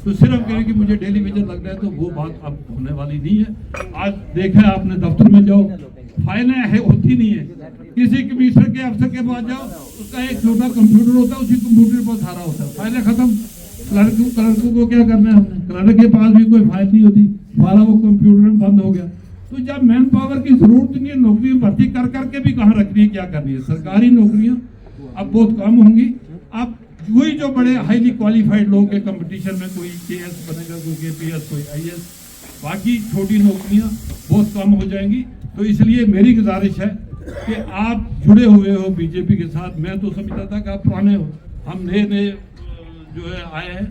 تو صرف کہیں کہ مجھے ڈیلی ویجر لگ رہا ہے تو وہ بات اب ہونے والی نہیں ہے. آج دیکھا آپ نے دفتر میں جاؤ فائلیں ہوتی نہیں ہے, کسی کمشنر کے افسر کے پاس جاؤ اس کا ایک چھوٹا کمپیوٹر ہوتا ہے, اسی کمپیوٹر پر سارا ہوتا ہے, فائلیں ختم. کلرکوں کو کیا کرنا ہے, ہم نے کلرک کے پاس بھی کوئی فائل نہیں ہوتی, سارا وہ کمپیوٹر میں بند ہو گیا. تو جب مین پاور کی ضرورت نہیں ہے, نوکریاں بھرتی کر کر کے بھی کہاں رکھنی ہے, کیا کرنی ہے. سرکاری نوکریاں اب بہت کم ہوں گی. اب وہی جو بڑے ہائیلی کوالیفائڈ لوگ کے کمپٹیشن میں کوئی کے ایس بنے گا, کوئی کے پی ایس, کوئی آئی ایس, باقی چھوٹی نوکریاں بہت کم ہو جائیں گی. تو اس لیے میری گزارش ہے کہ آپ جڑے ہوئے ہو بی جے پی کے ساتھ. میں تو سمجھتا تھا کہ آپ پرانے ہو, ہم نئے جو ہے آئے ہیں,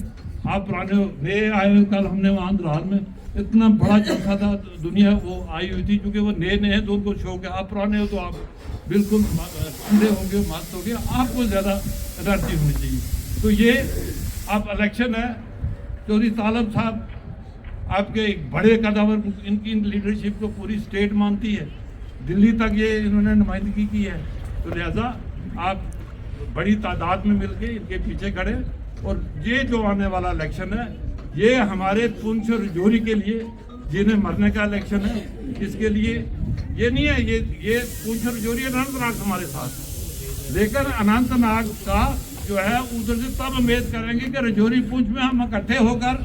آپ پرانے ہو, نئے آئے ہوئے. کل ہم نے وہاں درحال میں اتنا بڑا جلسہ تھا, دنیا وہ آئی ہوئی تھی, کیونکہ وہ نئے ہیں تو ان کو شوق ہے. آپ پرانے ہو تو آپ بالکل ٹھنڈے ہوں گے, مست ہو گے, آپ کو زیادہ انرجی ہونی چاہیے. تو یہ اب الیکشن ہے, چودھری طالب صاحب آپ کے ایک بڑے قدور, ان کی لیڈرشپ کو پوری اسٹیٹ مانتی ہے, دلی تک یہ انہوں نے نمائندگی کی ہے. تو لہذا آپ بڑی تعداد میں مل کے ان کے پیچھے کھڑے. اور یہ جو آنے والا الیکشن ہے یہ ہمارے پونچھ اور رجوری کے لیے جنہیں مرنے کا الیکشن ہے, اس کے لیے یہ نہیں ہے. یہ پونچھ اور رجوری اننت ناگ ہمارے ساتھ, لیکن اننت ناگ کا جو ہے ادھر سے تب امید کریں گے کہ رجوری پونچھ میں ہم اکٹھے ہو کر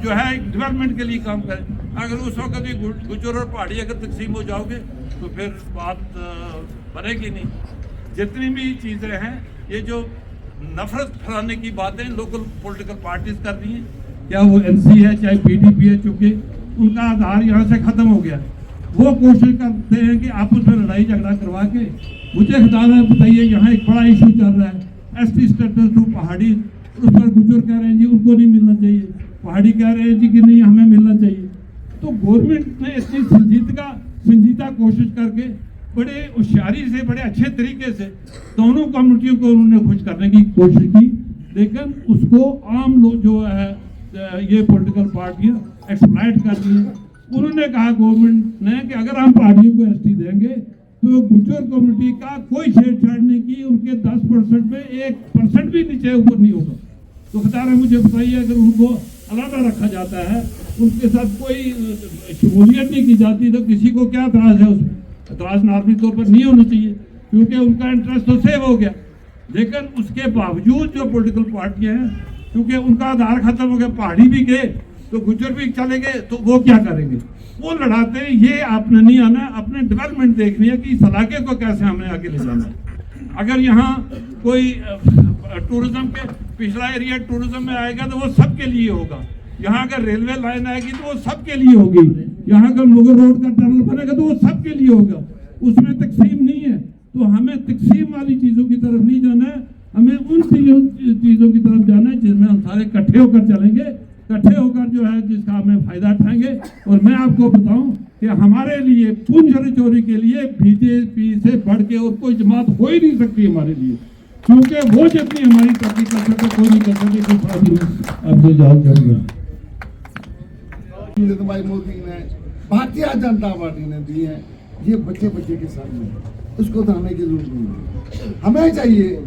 جو ہے ڈیولپمنٹ کے لیے کام کریں. اگر اس وقت بھی گجر اور پہاڑی اگر تقسیم ہو جاؤ گے تو پھر بات بنے گی نہیں. جتنی بھی چیزیں ہیں یہ جو نفرت پھیلانے کی باتیں لوکل پولیٹیکل پارٹیز کر رہی ہیں, کیا وہ این سی ہے چاہے پی ڈی پی ہے, چونکہ ان کا آدھار یہاں سے ختم ہو گیا, وہ کوشش کرتے ہیں کہ آپس میں لڑائی جھگڑا کروا کے. مجھے خدا ہے بتائیے, یہاں ایک بڑا ایشو چل رہا ہے ایس ٹی اسٹیٹس ٹو پہاڑی, اس پر گجر کہہ رہے ہیں جی ان کو نہیں ملنا چاہیے, پہاڑی کہہ رہے ہیں جی کہ نہیں ہمیں ملنا چاہیے. تو گورنمنٹ نے اتنی سنجیدہ کوشش کر کے بڑے ہوشیاری سے, بڑے اچھے طریقے سے دونوں کمیونٹیوں کو انہوں نے خوش کرنے کی کوشش کی, لیکن اس کو عام لوگ جو ہے یہ پولیٹیکل پارٹیاں ایکسپلائٹ کر دی ہیں. انہوں نے کہا گورنمنٹ نے کہ اگر ہم پہاڑیوں کو ایس ٹی دیں گے تو گجر کمیونٹی کا کوئی چھیڑ چھاڑ نہیں کی, ان کے 10% میں 1% بھی نیچے اوپر نہیں ہوگا. تو خطار ہے مجھے بتائیے, اگر ان کو علیحدہ رکھا جاتا ہے, ان کے ساتھ کوئی شمولیت نہیں کی جاتی, تو کسی کو کیا اعتراض ہے؟ اس میں اعتراض نارملی طور پر نہیں ہونا چاہیے, کیونکہ ان کا انٹرسٹ تو سیو ہو گیا. لیکن اس کے باوجود جو پولیٹیکل پارٹیاں ہیں, کیونکہ ان کا آدھار ختم ہو گیا, پہاڑی بھی گئے تو گجر بھی چلے گئے, تو وہ کیا کریں گے؟ وہ لڑاتے ہیں. یہ آپ نے نہیں آنا, اپنے ڈیولپمنٹ دیکھنی ہے کہ اس علاقے کو کیسے ہم نے آگے لے جانا ہے. اگر یہاں کوئی ٹورزم کے پچھلا ایریا ٹورزم میں آئے گا تو وہ سب کے لیے ہوگا. یہاں اگر ریلوے لائن آئے گی تو وہ سب کے لیے ہوگی. یہاں اگر مغل روڈ کا ٹنل بنے گا تو وہ سب کے لیے ہوگا. اس میں تقسیم نہیں ہے. تو ہمیں تقسیم والی چیزوں کی طرف نہیں جانا ہے, ہمیں ان چیزوں کی طرف جانا ہے جس میں ہم سارے کٹھے ہو کر چلیں گے, کٹھے ہو کر جو ہے جس کا ہمیں فائدہ اٹھائیں گے. اور میں آپ کو بتاؤں کہ ہمارے لیے پونچھ رجوری کے لیے بی جے پی سے بڑھ کے اور کوئی جماعت ہو ہی نہیں سکتی ہمارے لیے, کیونکہ وہ جتنی ہماری ترقی کر سکتے کوئی نہیں کر سکے. کوئی فائدہ نہیں. اب جو جان کریں گے بھائی مودی نے, بھارتیہ جنتا پارٹی نے دی ہے, یہ بچے کے سامنے اس کو دہانے کی ضرورت نہیں ہے. ہمیں چاہیے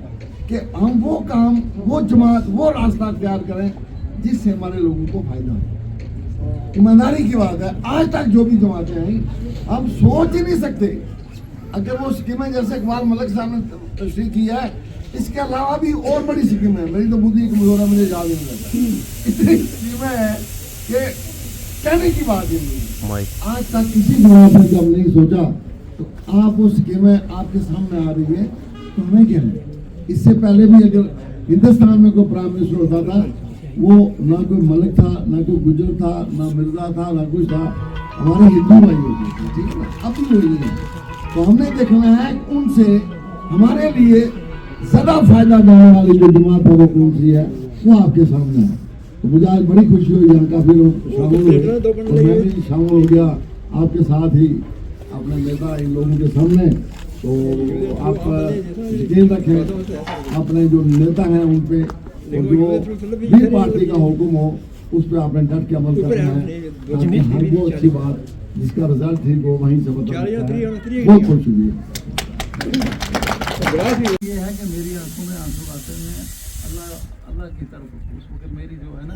کہ ہم وہ کام, وہ جماعت, وہ راستہ اختیار کریں جس سے ہمارے لوگوں کو فائدہ ہو. ایمانداری کی بات ہے, آج تک جو بھی جماعتیں ہیں ہم سوچ ہی نہیں سکتے. اگر وہ اسکیمیں جیسے اقبال ملک صاحب نے تشریح کی ہے, اس کے علاوہ بھی اور بڑی اسکیمیں ہیں. نریندر مودی کی مظاہرہ مجھے یاد نہیں لگتا, اتنی اسکیمیں ہیں کہ کہنے کی بات ہی نہیں. آج تک کسی جماعت نے جب نہیں سوچا, تو آپ وہ اسکیمیں آپ کے سامنے آ رہی ہے تو ہمیں کیا ہے. اس سے پہلے بھی اگر ہندوستان میں کوئی پرائم منسٹر ہوتا تھا, وہ نہ کوئی ملک تھا, نہ کوئی گجر تھا, نہ مرزا تھا, نہ کچھ تھا, ہمارے ہندو بھائی ہوتے تھے, ٹھیک ہے نا. اب بھی وہی ہے. تو ہم نے دیکھنا ہے ان سے ہمارے لیے زیادہ فائدہ دینے والی جو جماعت ہے وہ کون سی ہے, وہ آپ کے سامنے ہے. تو مجھے آج بڑی خوشی ہوئی, یہاں کافی لوگ شامل ہوئے, اور میں بھی شامل ہو گیا آپ کے ساتھ ہی اپنے نیتا ان لوگوں کے سامنے. تو آپ یقین رکھیں اپنے جو نیتا ہیں ان پہ, اور جو بھی پارٹی کا حکم ہو اس پہ آپ نے ڈٹ کے عمل کرنا ہے, تاکہ ہر وہ اچھی بات جس کا رزلٹ ٹھیک ہو وہیں سے بتا سکتا ہے. بہت بہت شکریہ. یہ ہے کہ میری آنکھوں میں آنسو آتے ہیں اللہ کی طرف. اس وقت میری جو ہے نا